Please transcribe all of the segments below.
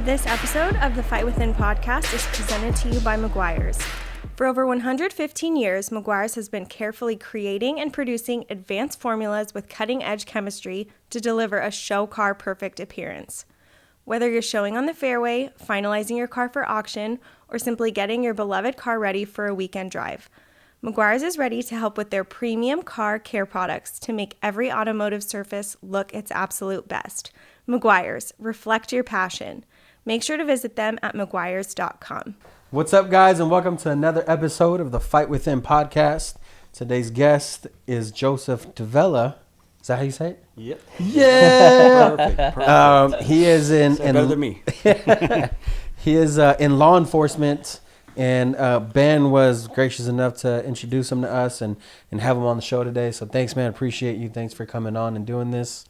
This episode of the Fight Within podcast is presented to you by Meguiar's. For over 115 years, Meguiar's has been carefully creating and producing advanced formulas with cutting-edge chemistry to deliver a show car perfect appearance. Whether you're showing on the fairway, finalizing your car for auction, or simply getting your beloved car ready for a weekend drive, Meguiar's is ready to help with their premium car care products to make every automotive surface look its absolute best. Meguiar's, reflect your passion. Make sure to visit them at meguiars.com. What's up, guys, and welcome to another episode of the Fight Within podcast. Today's guest is Joseph Devela. Is that how you say it? Yep. Yeah. Perfect. He is in Better than me. He is in law enforcement, and Ben was gracious enough to introduce him to us and have him on the show today. So thanks, man. Appreciate you. Thanks for coming on and doing this.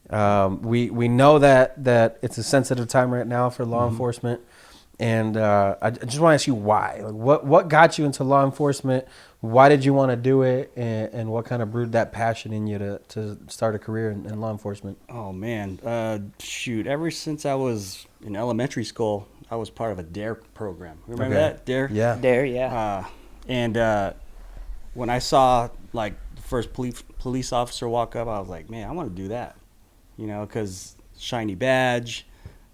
We know that it's a sensitive time right now for law enforcement, and I just want to ask you why. Like, what got you into law enforcement? Why did you want to do it, and what kind of brewed that passion in you to start a career in law enforcement? Oh man, shoot! Ever since I was in elementary school, I was part of a DARE program. Remember that DARE? Yeah. There, yeah. And when I saw like the first police officer walk up, I was like, man, I want to do that. You know, because shiny badge,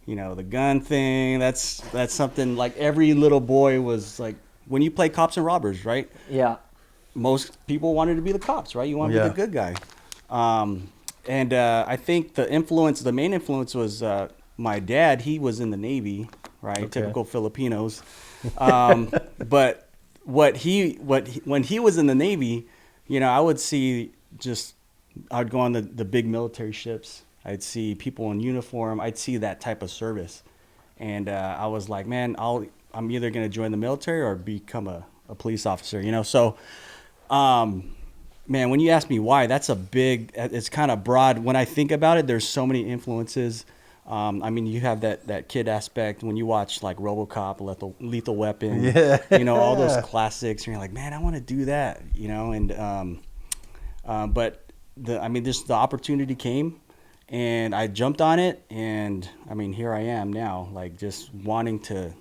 you know, the gun thing, that's something like every little boy was like, when you play cops and robbers, right? Yeah. Most people wanted to be the cops, right? You want to be the good guy. And I think the main influence was my dad. He was in the Navy, right? Okay. Typical Filipinos. But when he was in the Navy, you know, I would see I'd go on the big military ships. I'd see people in uniform. I'd see that type of service. And I was like, man, I'm either going to join the military or become a police officer, you know? So, man, when you ask me why, it's kind of broad. When I think about it, there's so many influences. I mean, you have that kid aspect when you watch like RoboCop, Lethal Weapon, you know, all those classics. And you're like, man, I want to do that, you know? And, but just the opportunity came. And I jumped on it, and I mean, here I am now, like just wanting to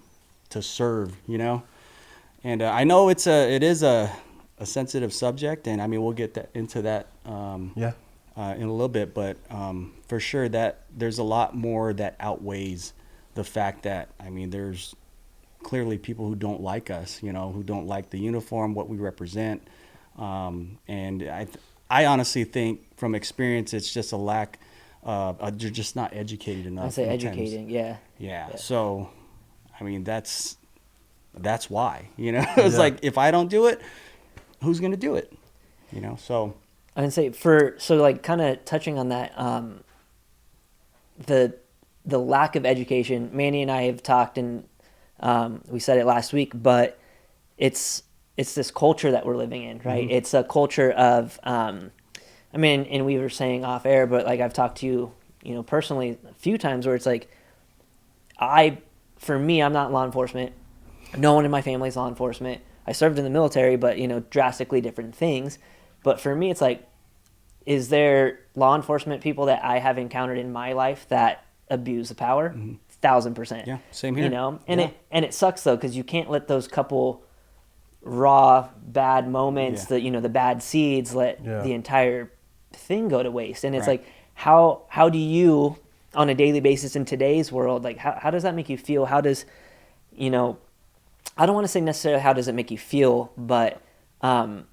serve, you know. And I know it is a sensitive subject, and I mean, we'll get into that in a little bit, but for sure that there's a lot more that outweighs the fact that, I mean, there's clearly people who don't like us, you know, who don't like the uniform, what we represent, and I honestly think from experience, it's just a lack. They're just not educated enough. I say educating, yeah. So, I mean, that's why, you know. It's like, if I don't do it, who's gonna do it, you know? So I would say like kind of touching on that, the lack of education. Manny and I have talked, and we said it last week, but it's this culture that we're living in, right? Mm-hmm. It's a culture of I mean, and we were saying off air, but like I've talked to you, you know, personally a few times where it's like, for me, I'm not law enforcement. No one in my family is law enforcement. I served in the military, but, you know, drastically different things. But for me, it's like, is there law enforcement people that I have encountered in my life that abuse the power? Mm-hmm. 1,000%. Yeah, same here. You know, and it sucks though, because you can't let those couple raw bad moments, the bad seeds, let the entire thing go to waste. And it's like, how do you on a daily basis in today's world, like how does that make you feel? How does, you know, I don't want to say necessarily how does it make you feel, but you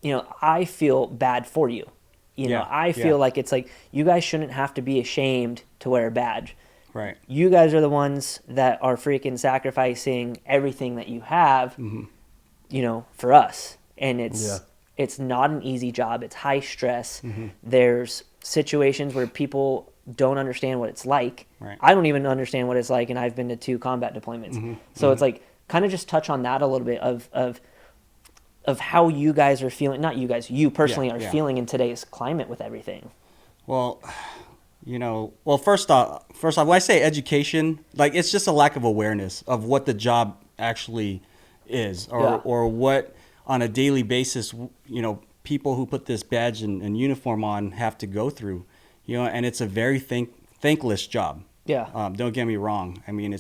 know, I feel bad for you. You know, I feel like it's like, you guys shouldn't have to be ashamed to wear a badge. Right. You guys are the ones that are freaking sacrificing everything that you have, you know, for us. And it's not an easy job. It's high stress. Mm-hmm. There's situations where people don't understand what it's like. Right. I don't even understand what it's like, and I've been to 2 combat deployments. Mm-hmm. So it's like, kind of just touch on that a little bit of how you guys are feeling. Not you guys, you personally are feeling in today's climate with everything. Well, you know, first off, when I say education, like, it's just a lack of awareness of what the job actually is, or what on a daily basis, you know, people who put this badge and uniform on have to go through, you know, and it's a very thankless job. Don't get me wrong. I mean,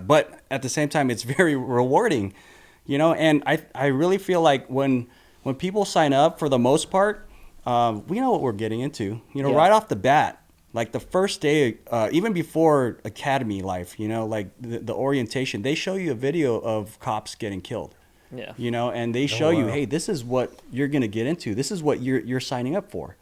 but at the same time, it's very rewarding, and I really feel like when people sign up, for the most part, we know what we're getting into, right off the bat. Like the first day, even before academy life, like the orientation, they show you a video of cops getting killed. Yeah. And they show you, hey, this is what you're going to get into. This is what you're signing up for.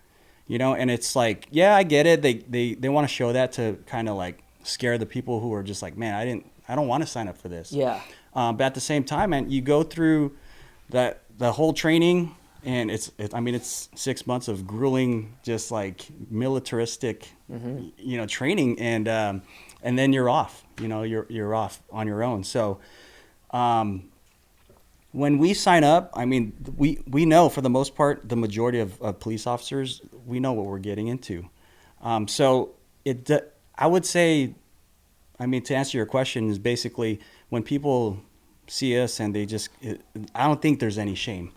And it's like, yeah, I get it. They want to show that to kind of like scare the people who are just like, man, I don't want to sign up for this. Yeah. But at the same time, man, you go through the whole training, and it's 6 months of grueling, just like militaristic, training, and then you're off. You're off on your own. So, when we sign up, I mean, we know for the most part, the majority of police officers, we know what we're getting into. So I would say, I mean, to answer your question, is basically when people see us and I don't think there's any shame.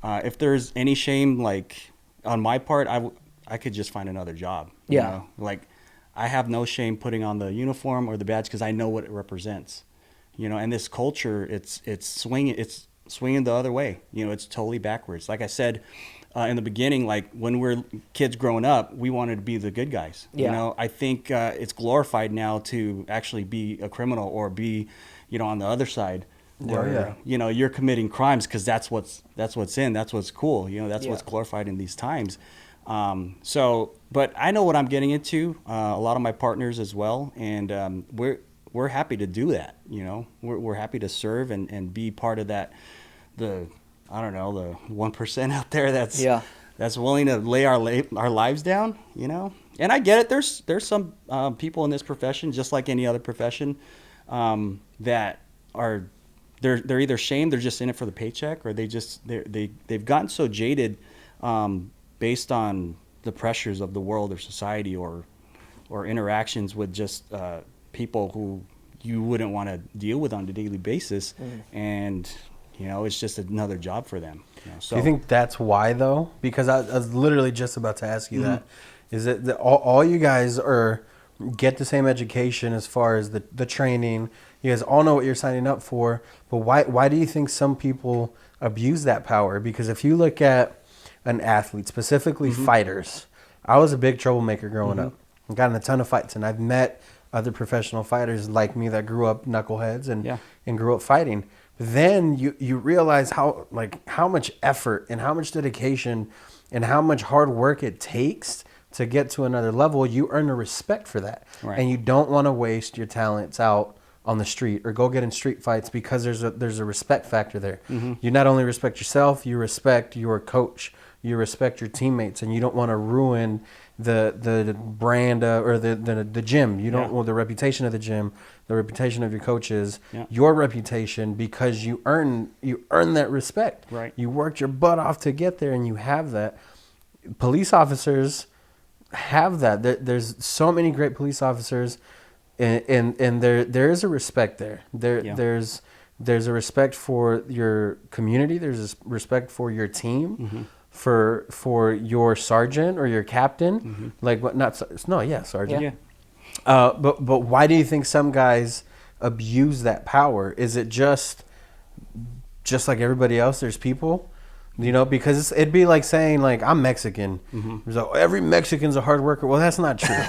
If there's any shame, like on my part, I could just find another job. Like I have no shame putting on the uniform or the badge because I know what it represents. And this culture, it's swinging the other way. It's totally backwards. Like I said in the beginning, like when we're kids growing up, we wanted to be the good guys. I think it's glorified now to actually be a criminal or be, on the other side. Where, you're committing crimes because that's what's in, that's what's cool. That's what's glorified in these times. But I know what I'm getting into. A lot of my partners as well, and we're happy to do that. We're happy to serve and be part of that. The 1% out there that's willing to lay our lives down. And I get it. There's some people in this profession, just like any other profession, that are. They're either shamed, they're just in it for the paycheck, or they've gotten so jaded based on the pressures of the world or society or interactions with just people who you wouldn't want to deal with on a daily basis, and it's just another job for them. So do you think that's why though? Because I was literally just about to ask you that. Is it that all you guys get the same education as far as the training? You guys all know what you're signing up for, but why do you think some people abuse that power? Because if you look at an athlete, specifically fighters, I was a big troublemaker growing up. I got in a ton of fights, and I've met other professional fighters like me that grew up knuckleheads and grew up fighting. But then you realize how much effort and how much dedication and how much hard work it takes to get to another level. You earn a respect for that, and you don't want to waste your talents out on the street or go get in street fights because there's a respect factor there. You not only respect yourself, you respect your coach, you respect your teammates, and you don't want to ruin the brand or the gym. You don't want the reputation of the gym, the reputation of your coaches, your reputation, because you earn that respect. Right. You worked your butt off to get there, and you have that. Police officers have that. There's so many great police officers. And there is a respect there. There's a respect for your community. There's a respect for your team, for your sergeant or your captain. Like what? Sergeant. Yeah. But why do you think some guys abuse that power? Is it just like everybody else? There's people. Because it'd be like saying like I'm Mexican. So every Mexican's a hard worker. Well, that's not true.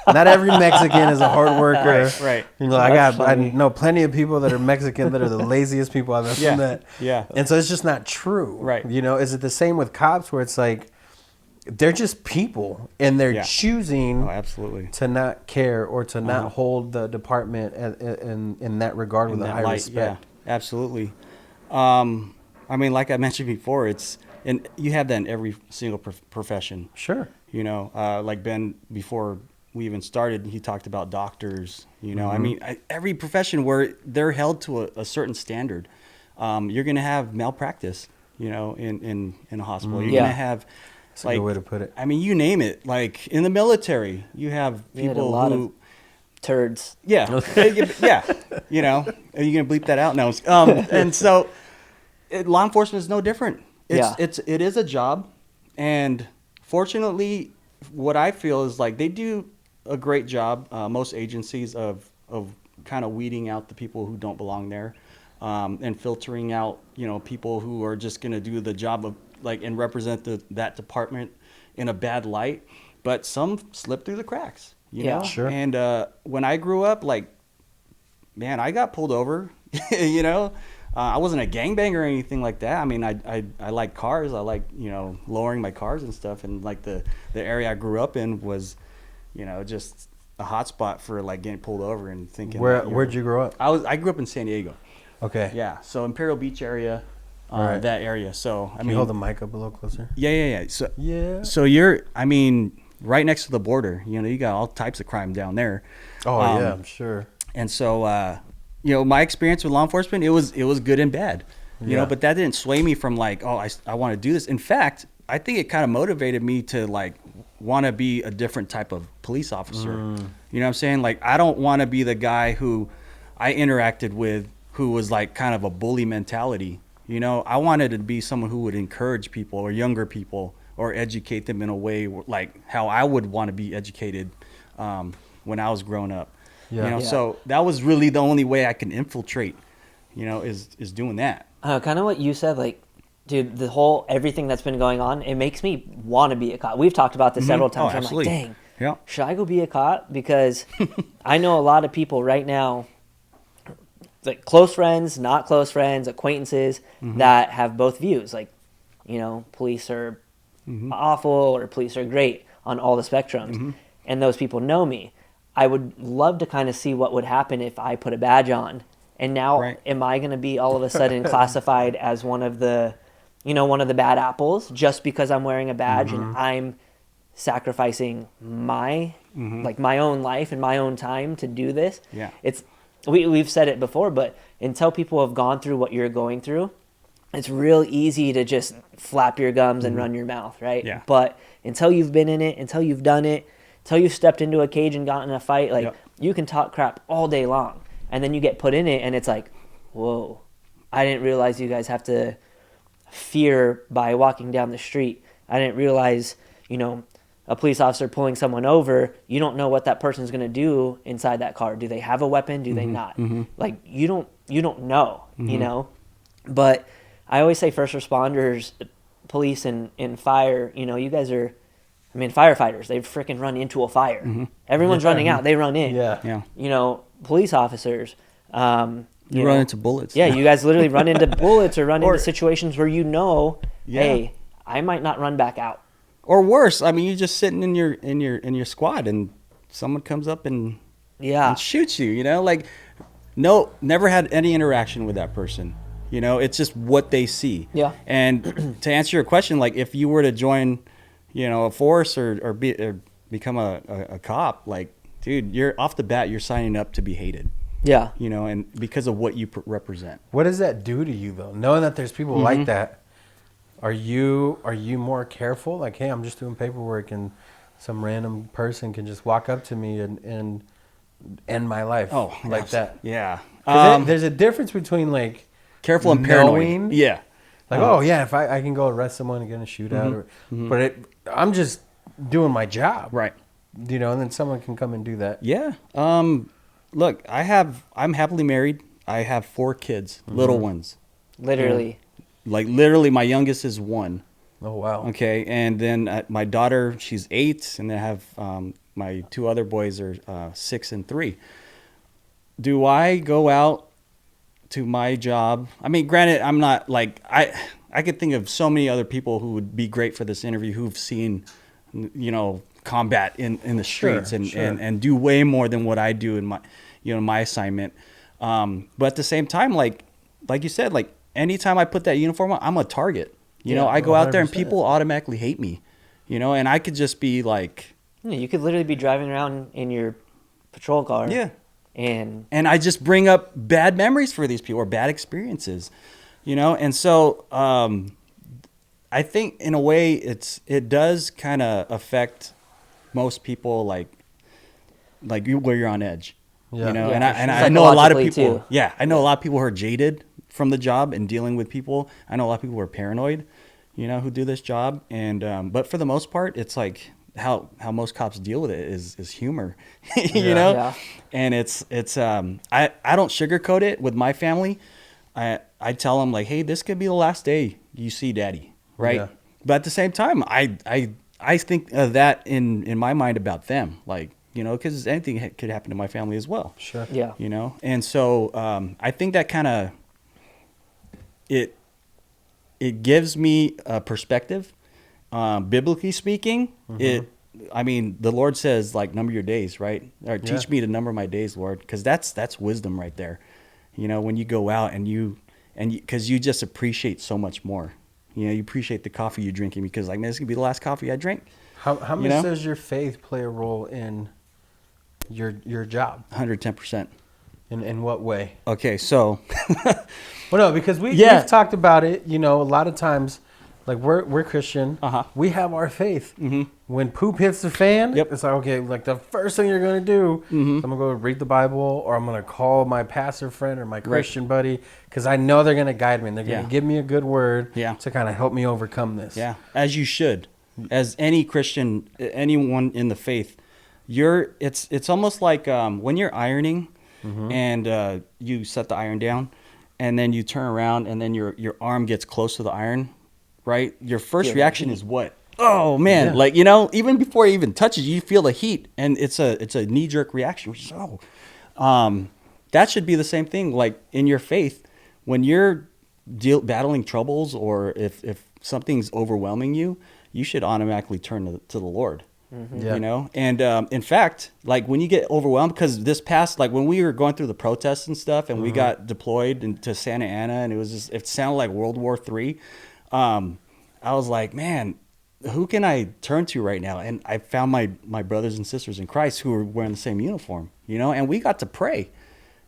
Not every Mexican is a hard worker. Right. I know plenty of people that are Mexican that are the laziest people I've ever met. Yeah. And so it's just not true. Right. Is it the same with cops where it's like they're just people and they're choosing absolutely to not care or to not hold the department in that regard with a high respect. Yeah, absolutely. I mean, like I mentioned before, and you have that in every single profession. Sure. Like Ben, before we even started, he talked about doctors. I mean, every profession where they're held to a certain standard, you're going to have malpractice. In a hospital, you're going to have. That's a good way to put it. I mean, you name it. Like in the military, you have people who of turds. Yeah, yeah. Are you going to bleep that out? No. And so, law enforcement is no different. It is a job, and fortunately, what I feel is like they do a great job, most agencies, of kind of weeding out the people who don't belong there, and filtering out, people who are just going to do the job of and represent that department in a bad light. But some slip through the cracks, you know? Sure. And when I grew up, man, I got pulled over, I wasn't a gangbanger or anything like that. I mean, I like cars. I like, lowering my cars and stuff. And the area I grew up in was, just a hot spot for getting pulled over and thinking. Where'd you grow up? I grew up in San Diego. Okay. Yeah. So Imperial Beach area, Right. that area. So Can you hold the mic up a little closer? Yeah. So you're, right next to the border, you got all types of crime down there. Oh, yeah, I'm sure. And so, my experience with law enforcement, it was good and bad, but that didn't sway me from I want to do this. In fact, I think it kind of motivated me to want to be a different type of police officer. You know what I'm saying? I don't want to be the guy who I interacted with who was kind of a bully mentality. I wanted to be someone who would encourage people or younger people or educate them in a way how I would want to be educated when I was growing up. Yeah. So that was really the only way I can infiltrate, is doing that. Kind of what you said, dude, everything that's been going on, it makes me want to be a cop. We've talked about this several times. I'm like, dang, should I go be a cop? Because I know a lot of people right now, close friends, not close friends, acquaintances that have both views. Police are awful or police are great on all the spectrums. And those people know me. I would love to kind of see what would happen if I put a badge on. And now, am I going to be all of a sudden classified as one of the bad apples just because I'm wearing a badge and I'm sacrificing my my own life and my own time to do this? Yeah. We've said it before, but until people have gone through what you're going through, it's real easy to just flap your gums and run your mouth, right? Yeah. But until you've been in it, until you've done it, until you've stepped into a cage and gotten in a fight, you can talk crap all day long. And then you get put in it and it's whoa, I didn't realize you guys have to fear by walking down the street. I didn't realize, a police officer pulling someone over, you don't know what that person's going to do inside that car. Do they have a weapon? Do they not? You don't know, But I always say first responders, police and fire, you guys are, firefighters, they freaking run into a fire. Everyone's running out, they run in. Yeah. Police officers, you run into bullets. Yeah, you guys literally run into bullets or run into situations where hey, I might not run back out. Or worse, you're just sitting in your squad and someone comes up and shoots you. No, never had any interaction with that person. It's just what they see. Yeah. And to answer your question, if you were to join, a force or become a cop, dude, you're off the bat, you're signing up to be hated. Yeah. And because of what you represent. What does that do to you though? Knowing that there's people like that, are you more careful? Hey, I'm just doing paperwork and some random person can just walk up to me and end my life that. Yeah. There's a difference between careful and paranoid. Yeah. If I can go arrest someone and get in a shootout, but I'm just doing my job. Right. And then someone can come and do that. Yeah. Look, I'm happily married. I have 4 kids, little ones. Literally. Literally, my youngest is 1. Oh, wow. Okay. And then my daughter, she's 8. And then I have my 2 other boys are 6 and 3. Do I go out to my job? Granted, I'm not I could think of so many other people who would be great for this interview who've seen, combat in the streets and do way more than what I do in my, my assignment. But at the same time, like you said, anytime I put that uniform on, I'm a target. I go out there and people automatically hate me, and I could just be you could literally be driving around in your patrol car. Yeah. And I just bring up bad memories for these people or bad experiences, and so I think in a way it does kind of affect most people where you're on edge, and I know a lot of people too. Yeah, I know a lot of people who are jaded from the job and dealing with people. I know a lot of people who are paranoid, who do this job, and but for the most part, it's how most cops deal with it is humor, you know? Yeah. And it's I don't sugarcoat it with my family. I tell them like, hey, this could be the last day you see daddy, right? Yeah. But at the same time, I think of that in my mind about them, like, you know, because anything could happen to my family as well. Sure. Yeah. You know, and so I think that kind of it gives me a perspective. Biblically speaking, I mean, the Lord says like number your days, right? Or teach me to number my days, Lord, because that's wisdom right there. You know, when you go out and because you just appreciate so much more. You know, you appreciate the coffee you're drinking because like, man, this could be the last coffee I drink. How much know? does your faith play a role in your job? 110%. In what way? Okay, so Well, no, because we've talked about it. You know, a lot of times, like we're Christian. We have our faith. When poop hits the fan, it's like, okay, like the first thing you're gonna do, I'm gonna go read the Bible, or I'm gonna call my pastor friend or my Christian buddy, because I know they're gonna guide me and they're gonna give me a good word to kind of help me overcome this. Yeah, as you should, as any Christian, anyone in the faith, it's almost like when you're ironing and you set the iron down, and then you turn around and then your arm gets close to the iron, right? Your first reaction is what? Oh man, like, you know, even before it even touches you, feel the heat, and it's a knee-jerk reaction, which is that should be the same thing, like in your faith, when you're battling troubles, or if something's overwhelming you, you should automatically turn to the Lord. You know, and in fact, like when you get overwhelmed, because this past, like when we were going through the protests and stuff, and we got deployed into Santa Ana, and it sounded like World War III. I was like, man, who can I turn to right now? And I found my brothers and sisters in Christ who were wearing the same uniform, you know, and we got to pray,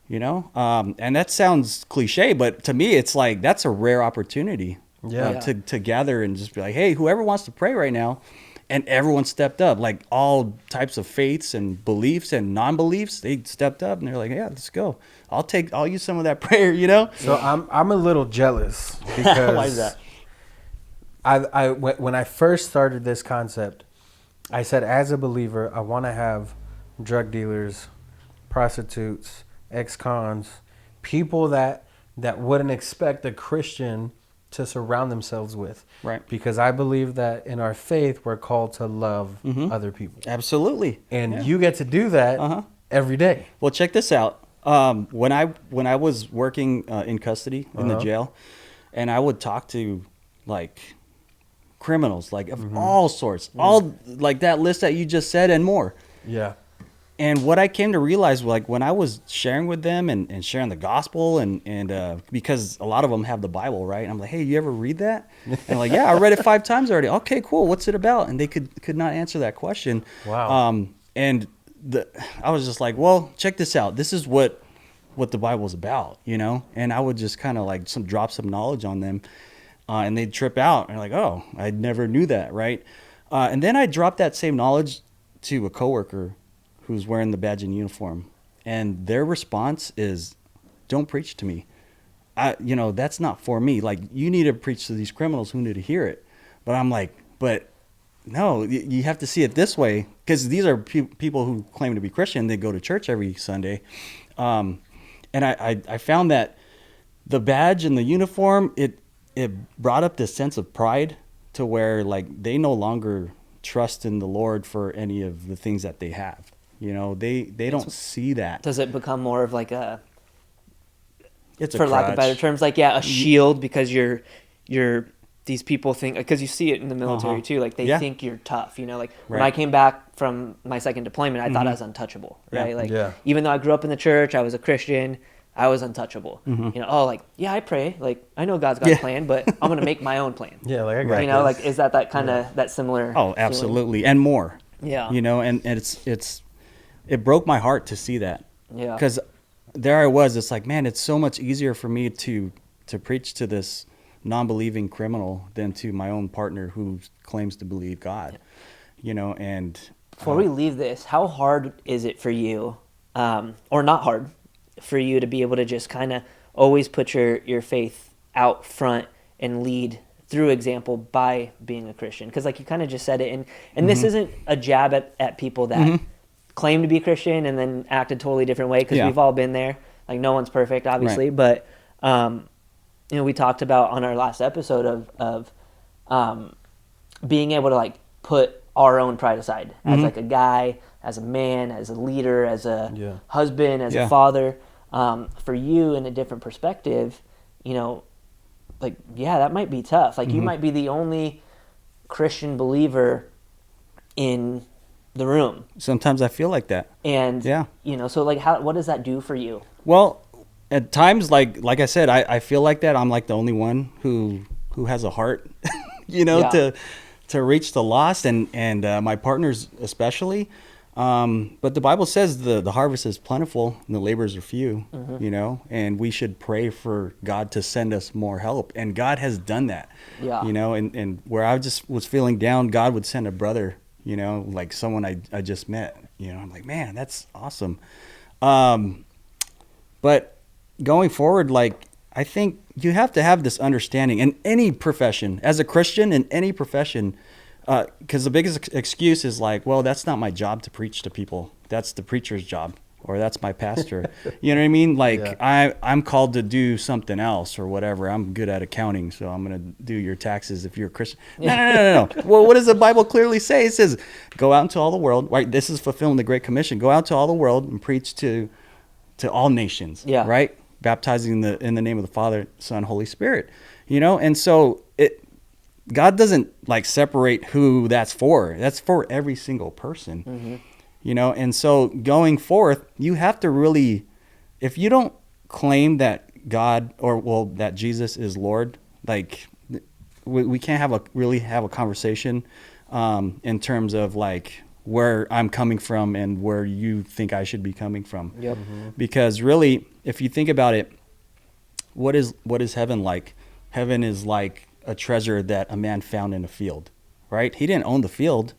you know, and that sounds cliche, but to me, it's like, that's a rare opportunity to gather and just be like, hey, whoever wants to pray right now. And everyone stepped up, like all types of faiths and beliefs and non-beliefs. They stepped up and they're like, yeah, let's go. I'll use some of that prayer, you know? So I'm a little jealous because why is that? When I first started this concept, I said, as a believer, I want to have drug dealers, prostitutes, ex-cons, people that wouldn't expect a Christian to surround themselves with. Right. Because I believe that in our faith, we're called to love other people. Absolutely. And you get to do that every day. Well, check this out. When I was working in custody in the jail, and I would talk to like criminals, like of all sorts, all like that list that you just said and more. Yeah. And what I came to realize, like when I was sharing with them and sharing the gospel, and because a lot of them have the Bible, right? And I'm like, hey, you ever read that? And like, yeah, I read it 5 times already. Okay, cool. What's it about? And they could not answer that question. Wow. And I was just like, well, check this out. This is what the Bible's about, you know? And I would just kind of like drop some knowledge on them, and they'd trip out and like, oh, I never knew that, right? And then I dropped that same knowledge to a coworker who's wearing the badge and uniform, and their response is, don't preach to me. That's not for me. Like, you need to preach to these criminals who need to hear it. But I'm like, but no, you have to see it this way, because these are people who claim to be Christian. They go to church every Sunday. And I found that the badge and the uniform, it brought up this sense of pride to where like they no longer trust in the Lord for any of the things that they have. You know, they don't see that. Does it become more of like It's for lack of better crutch. terms, like a shield, because you're these people think, because you see it in the military too, like they think you're tough, you know, like when I came back from my second deployment, I thought I was untouchable, right? Like even though I grew up in the church, I was a Christian, I was untouchable. You know, like, yeah, I pray, like I know God's got a plan, but I'm gonna make my own plan. Yeah, like I got you know, this. like is that kind of that similar? Oh, absolutely, and more. Yeah. You know, and it broke my heart to see that. Yeah. Because there I was. It's like, man, it's so much easier for me to preach to this non-believing criminal than to my own partner who claims to believe God. You know, and Before we leave this, how hard is it for you, or not hard, for you to be able to just kind of always put your faith out front and lead through example by being a Christian. Because like you kind of just said it, and this isn't a jab at people that claim to be Christian and then act a totally different way, because we've all been there. Like no one's perfect, obviously, but we talked about on our last episode of being able to like put our own pride aside as like a guy, as a man, as a leader, as a husband, as a father. For you, in a different perspective, like, that might be tough. Like you might be the only Christian believer in the room. Sometimes I feel like that. And, so like what does that do for you? Well, at times, like I said, I feel like that. I'm like the only one who has a heart, to reach the lost, and my partners especially. But the Bible says the harvest is plentiful and the laborers are few, and we should pray for God to send us more help. And God has done that, and where I just was feeling down, God would send a brother, like someone I just met, I'm like, man, that's awesome. But going forward, like, I think you have to have this understanding in any profession, as a Christian in any profession, because the biggest excuse is like, well, that's not my job to preach to people. That's the preacher's job, or that's my pastor. You know what I mean? Like, I'm called to do something else or whatever. I'm good at accounting, so I'm going to do your taxes if you're a Christian. No. Well, what does the Bible clearly say? It says, go out into all the world. Right? This is fulfilling the Great Commission. Go out to all the world and preach to all nations. Right? Baptizing in the name of the Father, Son, Holy Spirit. And so God doesn't like separate who that's for. That's for every single person, and so going forth, you have to really, if you don't claim that God that Jesus is Lord, like we can't really have a conversation in terms of like where I'm coming from and where you think I should be coming from. Because really, if you think about it, what is heaven like? Heaven is like a treasure that a man found in a field, right? He didn't own the field,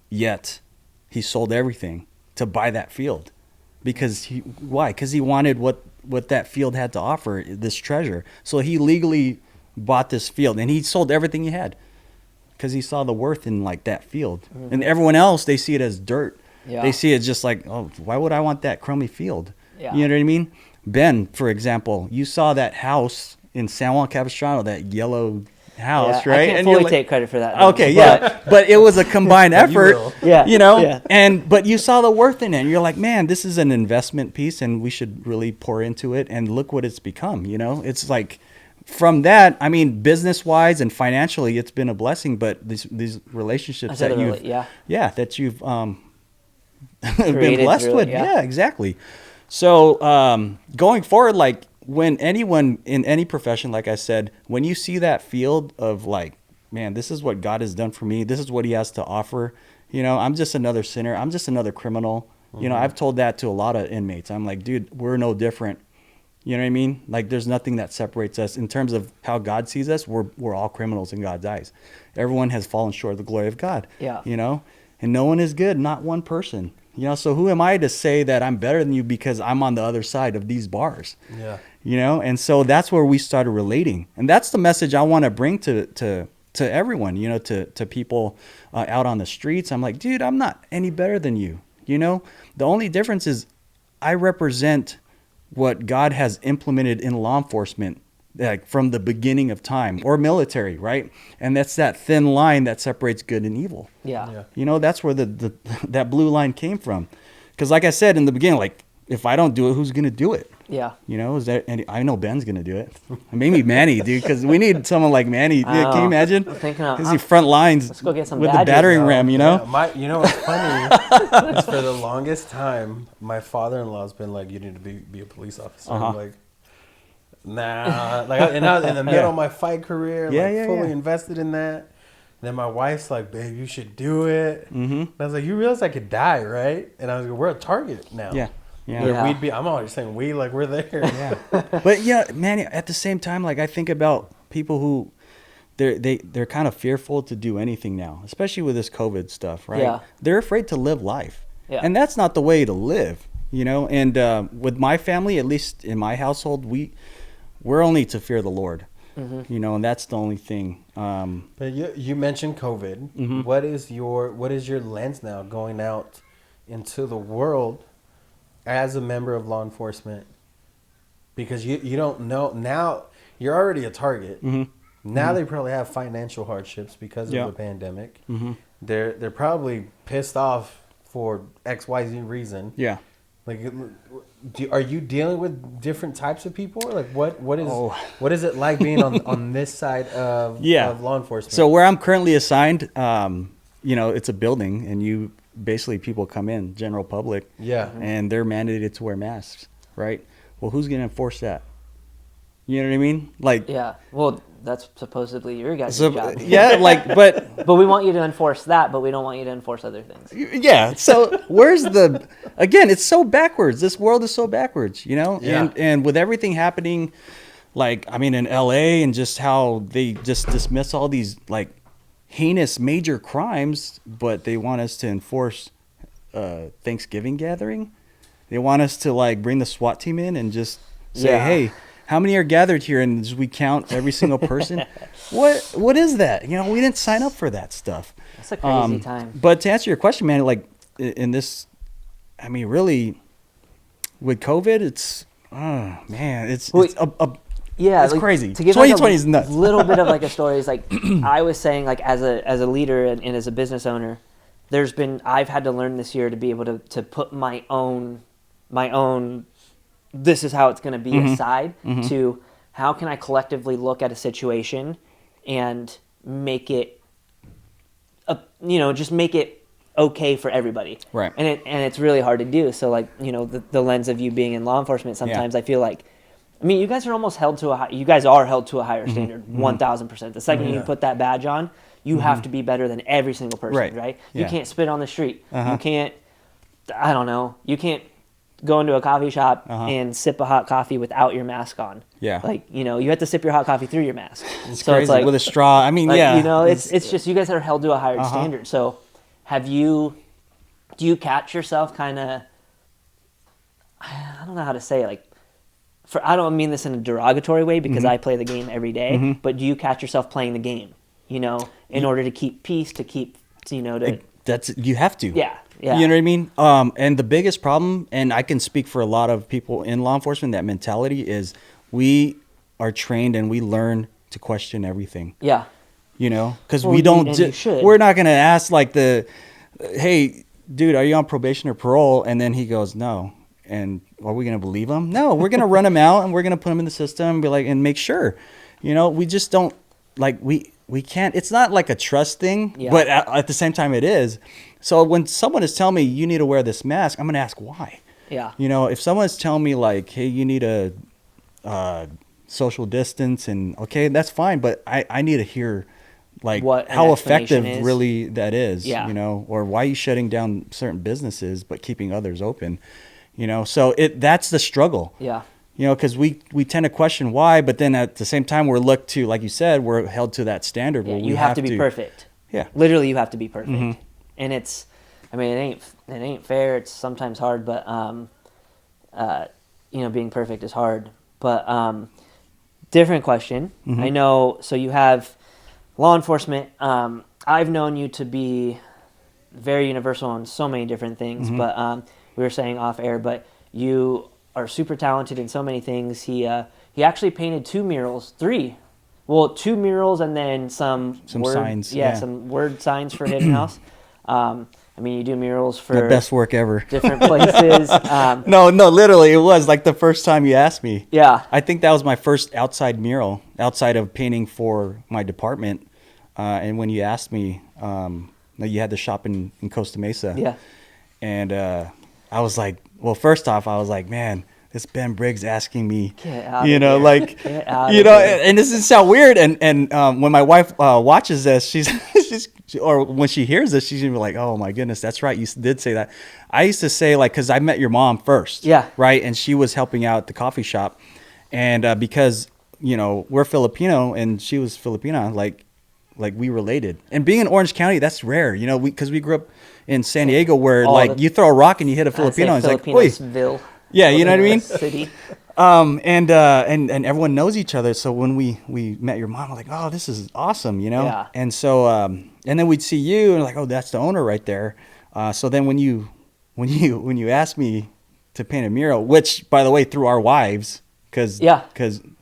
yet he sold everything to buy that field. Why? Because he wanted what that field had to offer, this treasure. So he legally bought this field, and he sold everything he had because he saw the worth in like that field. And everyone else, they see it as dirt. They see it just like, oh, why would I want that crummy field? You know what I mean? Ben, for example, you saw that house in San Juan Capistrano, that yellow house, right? I can't fully take credit for that. Okay, but it was a combined effort, but you saw the worth in it, and you're like, man, this is an investment piece, and we should really pour into it, and look what it's become, It's like, from that, I mean, business-wise and financially, it's been a blessing, but these relationships that you've been blessed with, exactly. So going forward, like, when anyone in any profession, like I said, when you see that field of like, man, this is what God has done for me, this is what he has to offer, I'm just another sinner, I'm just another criminal. I've told that to a lot of inmates. I'm like, dude, we're no different. You know what I mean? Like, there's nothing that separates us in terms of how God sees us. We're all criminals in God's eyes. Everyone has fallen short of the glory of God. And no one is good, not one person. So who am I to say that I'm better than you because I'm on the other side of these bars? And so that's where we started relating. And that's the message I want to bring to everyone, to people out on the streets. I'm like, dude, I'm not any better than you. The only difference is I represent what God has implemented in law enforcement, like from the beginning of time, or military, right? And that's that thin line that separates good and evil. That's where that blue line came from. Because like I said in the beginning, like, if I don't do it, who's going to do it? Is there any? I know Ben's going to do it. Maybe Manny, dude, because we need someone like Manny. Can you imagine? Because he front lines let's go get some with the battering ram, what's funny is for the longest time, my father-in-law's been like, you need to be a police officer. I'm like, nah. And I was in the middle of my fight career, fully invested in that. And then my wife's like, babe, you should do it. And I was like, you realize I could die, right? And I was like, we're a target now. We'd be. I'm always saying we, like we're there. But man, at the same time, like I think about people who they're kind of fearful to do anything now, especially with this COVID stuff, right? They're afraid to live life, and that's not the way to live, And with my family, at least in my household, we're only to fear the Lord. you know, and that's the only thing. But you mentioned COVID. What is your lens now going out into the world as a member of law enforcement? Because you don't know now, you're already a target. Now they probably have financial hardships because of the pandemic. They're probably pissed off for XYZ reason. Yeah. Like, are you dealing with different types of people? Like, what is it like being on this side of law enforcement? So where I'm currently assigned, you know, it's a building, and people come in, general public, and they're mandated to wear masks, right? Well, who's going to enforce that? You know what I mean? Like, yeah. Well, that's supposedly your guys' job. Yeah, like, but we want you to enforce that, but we don't want you to enforce other things. Yeah. So where's again, it's so backwards. This world is so backwards, you know? Yeah. And with everything happening, like, I mean, in LA, and just how they just dismiss all these like heinous major crimes, but they want us to enforce Thanksgiving gathering. They want us to like bring the SWAT team in and just say, hey, how many are gathered here? And we count every single person. What is that? You know, we didn't sign up for that stuff. That's a crazy time. But to answer your question, man, like in this, I mean, really, with COVID, it's it's like, crazy. To give 2020 is nuts. Little bit of like a story is like I was saying, like as a leader and as a business owner, I've had to learn this year to be able to put my own this is how it's going to be aside to how can I collectively look at a situation and make it just make it okay for everybody. Right. And it's really hard to do. So like, you know, the lens of you being in law enforcement, sometimes I feel like, I mean, you guys are almost held to a higher standard, 1000%. The second you put that badge on, you have to be better than every single person, right? You can't spit on the street. You can't, I don't know, you can't go into a coffee shop and sip a hot coffee without your mask on. Yeah. Like, you know, you have to sip your hot coffee through your mask. It's crazy. It's like, with a straw. I mean, like, you know, it's just you guys are held to a higher standard. So do you catch yourself kind of, I don't know how to say it, like, I don't mean this in a derogatory way because I play the game every day, but do you catch yourself playing the game, you know, in order to keep peace, you have to. Yeah. Yeah. You know what I mean? And the biggest problem, and I can speak for a lot of people in law enforcement, that mentality is we are trained and we learn to question everything. Yeah. You know, because we're not going to ask like hey, dude, are you on probation or parole? And then he goes, no. And are we going to believe him? No, we're going to run him out and we're going to put him in the system and be like, and make sure, you know, we just don't like, we can't, it's not like a trust thing, but at the same time it is. So when someone is telling me you need to wear this mask, I'm going to ask why. Yeah. You know, if someone's telling me like, hey, you need a social distance, and okay, that's fine, but I need to hear like how effective really that is, you know, or why are you shutting down certain businesses but keeping others open, you know? So that's the struggle. Yeah. You know, because we tend to question why, but then at the same time we're looked to, like you said, we're held to that standard where we have to be perfect. Yeah. Literally, you have to be perfect. And it's, I mean, it ain't fair. It's sometimes hard, but, you know, being perfect is hard. But different question. I know, so you have law enforcement. I've known you to be very universal on so many different things, but we were saying off air, but you are super talented in so many things. He actually painted 2 murals, 3. Well, 2 murals and then some word, signs. Yeah, some word signs for Hidden House. I mean, you do murals for the best work ever. Different places. No, literally, it was like the first time you asked me. Yeah, I think that was my first outside mural, outside of painting for my department. And when you asked me, you had the shop in Costa Mesa. Yeah, and I was like, well, first off, I was like, man, this Ben Briggs asking me, you know, like, you know, and this doesn't sound weird. And when my wife watches this, or when she hears this, she's gonna be like, oh my goodness, that's right. You did say that. I used to say, like, cause I met your mom first. Yeah. Right. And she was helping out at the coffee shop. And because, you know, we're Filipino and she was Filipina, like we related. And being in Orange County, that's rare, you know, cause we grew up in San Diego where you throw a rock and you hit a Filipino. It's like, oi. Yeah, you know what I mean? City. And everyone knows each other. So when we met your mom, we're like, oh, this is awesome, you know? Yeah. And so, and then we'd see you and like, oh, that's the owner right there. So then when you asked me to paint a mural, which by the way, through our wives, cause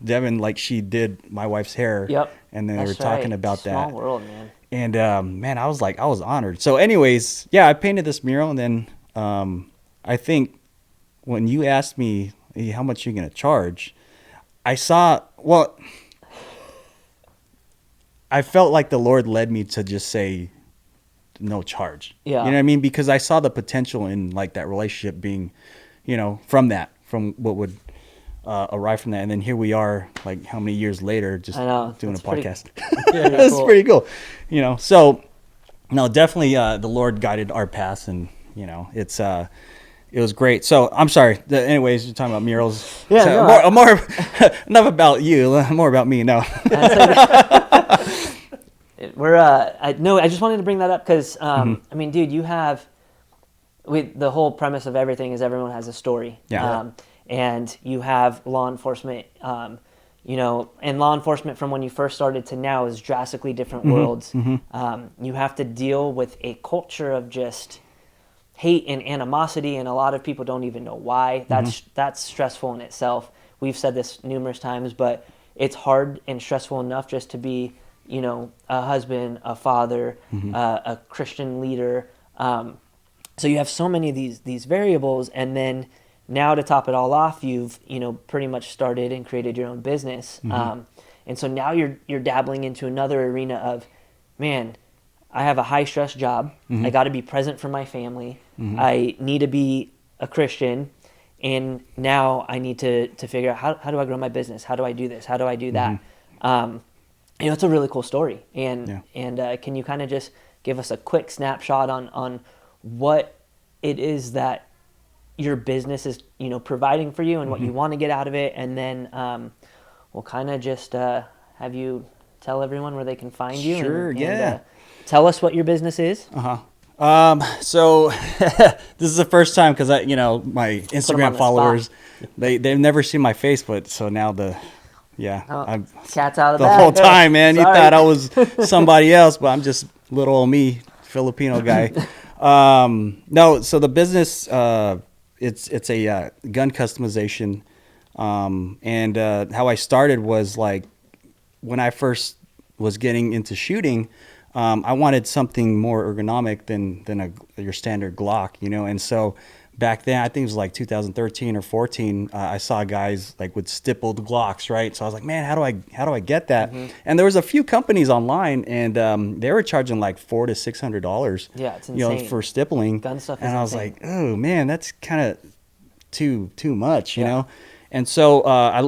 Devin, like she did my wife's hair. Yep. And then they were talking about that. Small world, man. And, man, I was honored. So anyways, yeah, I painted this mural. And then, I think when you asked me, hey, how much are you going to charge? I felt like the Lord led me to just say no charge. Yeah. You know what I mean? Because I saw the potential in like that relationship being, you know, from what would arrive from that. And then here we are, like how many years later, just doing a podcast. It's pretty cool. You know, so no, definitely the Lord guided our paths, and, you know, it was great. So I'm sorry. Anyways, you're talking about murals. Yeah, so more enough about you, more about me. No. I just wanted to bring that up because, I mean, dude, you have, the whole premise of everything is everyone has a story. Yeah. And you have law enforcement, you know, and law enforcement from when you first started to now is drastically different worlds. You have to deal with a culture of just hate and animosity, and a lot of people don't even know why. That's stressful in itself. We've said this numerous times, but it's hard and stressful enough just to be, you know, a husband, a father, a Christian leader. So you have so many of these variables, and then now to top it all off, you've, you know, pretty much started and created your own business. And so now you're dabbling into another arena of, man, I have a high stress job. I got to be present for my family. I need to be a Christian. And now I need to figure out how do I grow my business? How do I do this? How do I do that? You know, it's a really cool story. And can you kind of just give us a quick snapshot on what it is that your business is, you know, providing for you and what you want to get out of it? And then we'll kind of just have you tell everyone where they can find you. Sure, and tell us what your business is. So this is the first time, because my Instagram followers, they've never seen my face, but so now cat's out of the bag. whole time, man. You thought I was somebody else, but I'm just little old me, Filipino guy. No, so the business, it's a gun customization, and how I started was like when I first was getting into shooting. I wanted something more ergonomic than your standard Glock, you know. And so back then, I think it was like 2013 or 14, I saw guys like with stippled Glocks, right? So I was like, man, how do I get that? And there was a few companies online, and they were charging like $400 to $600. Yeah, it's insane. You know, for stippling. Gun stuff is and I was insane. like, oh man, that's kind of too much, you know. And so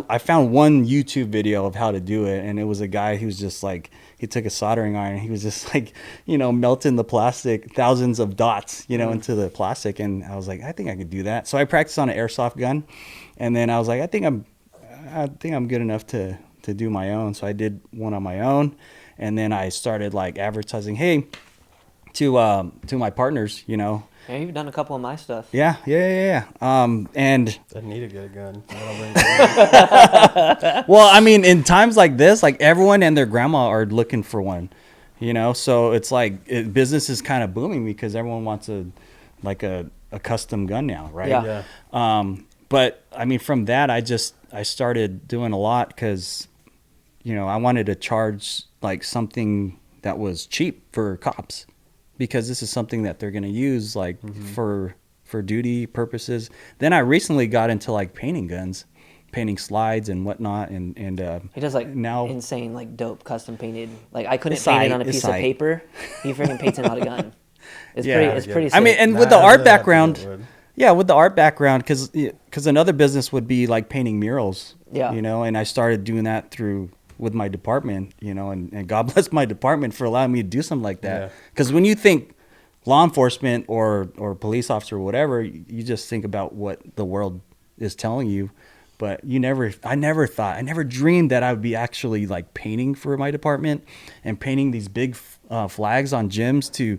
I found one YouTube video of how to do it, and it was a guy who was just like, he took a soldering iron, and he was just like, you know, melting the plastic, thousands of dots, you know, into the plastic. And I was like, I think I could do that. So I practiced on an airsoft gun, and then I was like, I think I'm good enough to do my own. So I did one on my own, and then I started like advertising, hey, to my partners, you know. Yeah, you've done a couple of my stuff. Yeah. And I need to get a gun. well, I mean, in times like this, like everyone and their grandma are looking for one, you know. So it's like business is kind of booming because everyone wants a custom gun now, right? Yeah. But I mean, from that, I started doing a lot because, you know, I wanted to charge like something that was cheap for cops, because this is something that they're going to use like for duty purposes. Then I recently got into like painting guns, painting slides and whatnot. And he does like now insane, like dope custom painted. Like I couldn't paint it on a piece of paper. He freaking paints it on a gun. It's pretty sick. I mean, and with the art background, because another business would be like painting murals. Yeah. You know, and I started doing that with my department, you know, and God bless my department for allowing me to do something like that. Because when you think law enforcement or police officer or whatever, you just think about what the world is telling you. But I never dreamed that I would be actually like painting for my department and painting these big flags on gyms to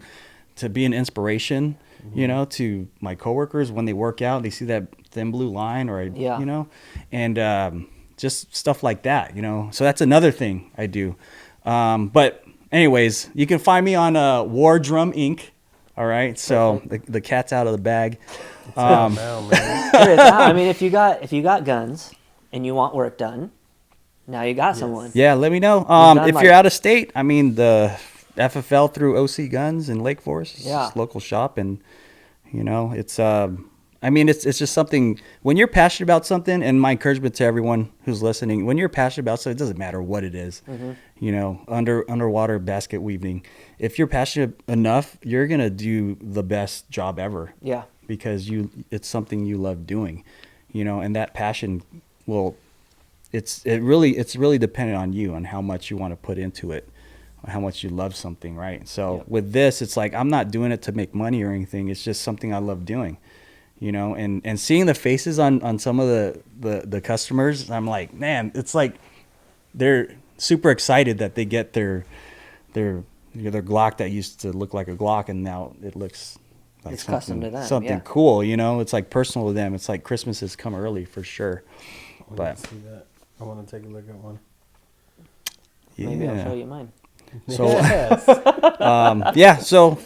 be an inspiration, you know, to my coworkers when they work out. They see that thin blue line, or Yeah. you know, and just stuff like that, you know. So that's another thing I do. But anyways, you can find me on War Drum Inc. All right, so the cat's out of the bag. Now, man. It is. I mean, if you got guns and you want work done, now you got someone. Yeah, let me know. done, If like- you're out of state, I mean, the FFL through OC Guns in Lake Forest, it's Yeah. just local shop, and you know, it's I mean, it's just something. When you're passionate about something, and my encouragement to everyone who's listening, when you're passionate about something, it doesn't matter what it is. You know, underwater basket weaving. If you're passionate enough, you're gonna do the best job ever. Yeah. Because it's something you love doing, you know, and that passion will, it's really dependent on you and how much you want to put into it, how much you love something, right? So with this, it's like, I'm not doing it to make money or anything. It's just something I love doing, you know, and seeing the faces on some of the customers, I'm like, man, it's like they're super excited that they get their Glock that used to look like a Glock, and now it looks like It's custom to them, something yeah. cool, you know. It's like personal to them. It's like Christmas has come early for sure. I But want to see that. I want to take a look at one. Maybe I'll show you mine. So Yes. yeah, so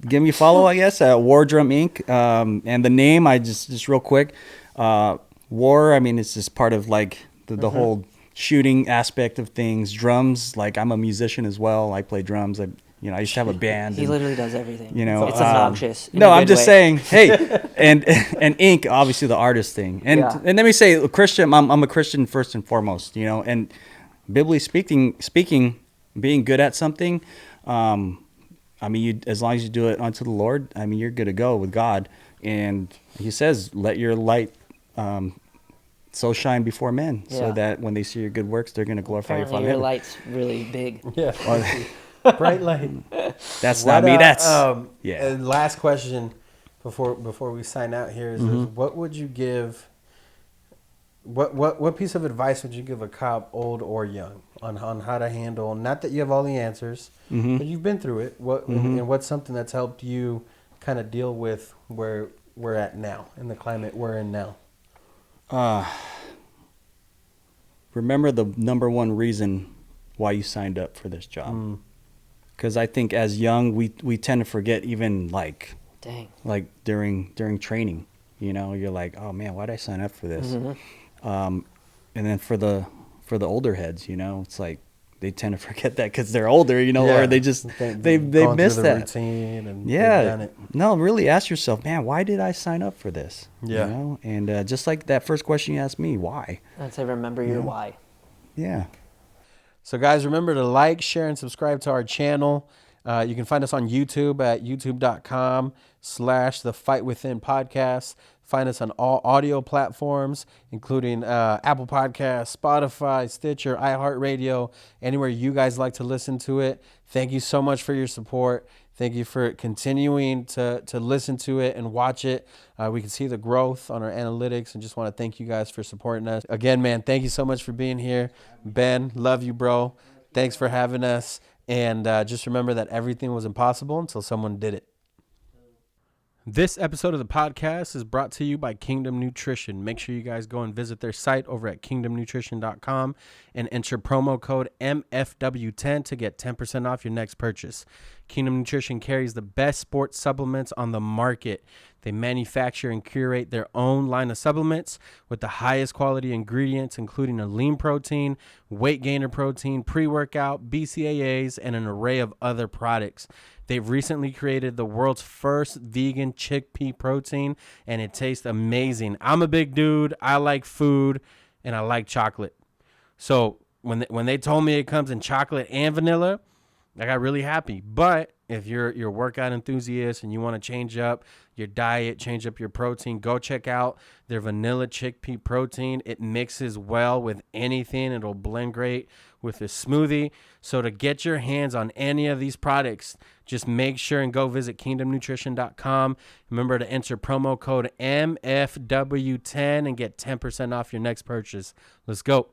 give me a follow, I guess, at War Drum Inc. And the name, I just real quick, War, I mean, it's just part of like the whole shooting aspect of things. Drums, like I'm a musician as well. I play drums. I used to have a band. He literally does everything. You know, it's obnoxious. in No, a I'm good just way. saying, hey, and ink, obviously the artist thing, and Yeah. and let me say, Christian, I'm a Christian first and foremost, you know, and biblically speaking, being good at something, I mean, as long as you do it unto the Lord, I mean, you're good to go with God, and He says, let your light so shine before men, Yeah. so that when they see your good works, they're going to glorify Apparently your your Father. light's really big. Yeah. Bright light. That's What, not me. That's yeah. And last question before we sign out here is what would you give? What piece of advice would you give a cop, old or young, on how to handle? Not that you have all the answers, but you've been through it. And what's something that's helped you kind of deal with where we're at now in the climate we're in now? Remember the number one reason why you signed up for this job. Because I think as young, we tend to forget, even like during training, you know, you're like, oh man, why'd I sign up for this? And then for the older heads, you know, it's like they tend to forget that because they're older, you know, or they just they miss the that routine and yeah. they've done it. No, really ask yourself, man, why did I sign up for this? Yeah. You know? And just like that first question you asked me, why? I'd say remember your why. Yeah. So guys, remember to like, share, and subscribe to our channel. You can find us on YouTube at youtube.com/The Fight Within Podcast. Find us on all audio platforms, including Apple Podcasts, Spotify, Stitcher, iHeartRadio, anywhere you guys like to listen to it. Thank you so much for your support. Thank you for continuing to listen to it and watch it. We can see the growth on our analytics, and just want to thank you guys for supporting us. Again, man, thank you so much for being here. Ben, love you, bro. Thanks for having us. And just remember that everything was impossible until someone did it. This episode of the podcast is brought to you by Kingdom Nutrition. Make sure you guys go and visit their site over at kingdomnutrition.com and enter promo code MFW10 to get 10% off your next purchase. Kingdom Nutrition carries the best sports supplements on the market. They manufacture and curate their own line of supplements with the highest quality ingredients, including a lean protein, weight gainer protein, pre-workout, BCAAs, and an array of other products. They've recently created the world's first vegan chickpea protein, and it tastes amazing. I'm a big dude. I like food, and I like chocolate. So when they told me it comes in chocolate and vanilla, I got really happy. But if you're a workout enthusiast and you want to change up your diet, change up your protein, go check out their vanilla chickpea protein. It mixes well with anything. It'll blend great with a smoothie. So to get your hands on any of these products, just make sure and go visit kingdomnutrition.com. Remember to enter promo code MFW10 and get 10% off your next purchase. Let's go.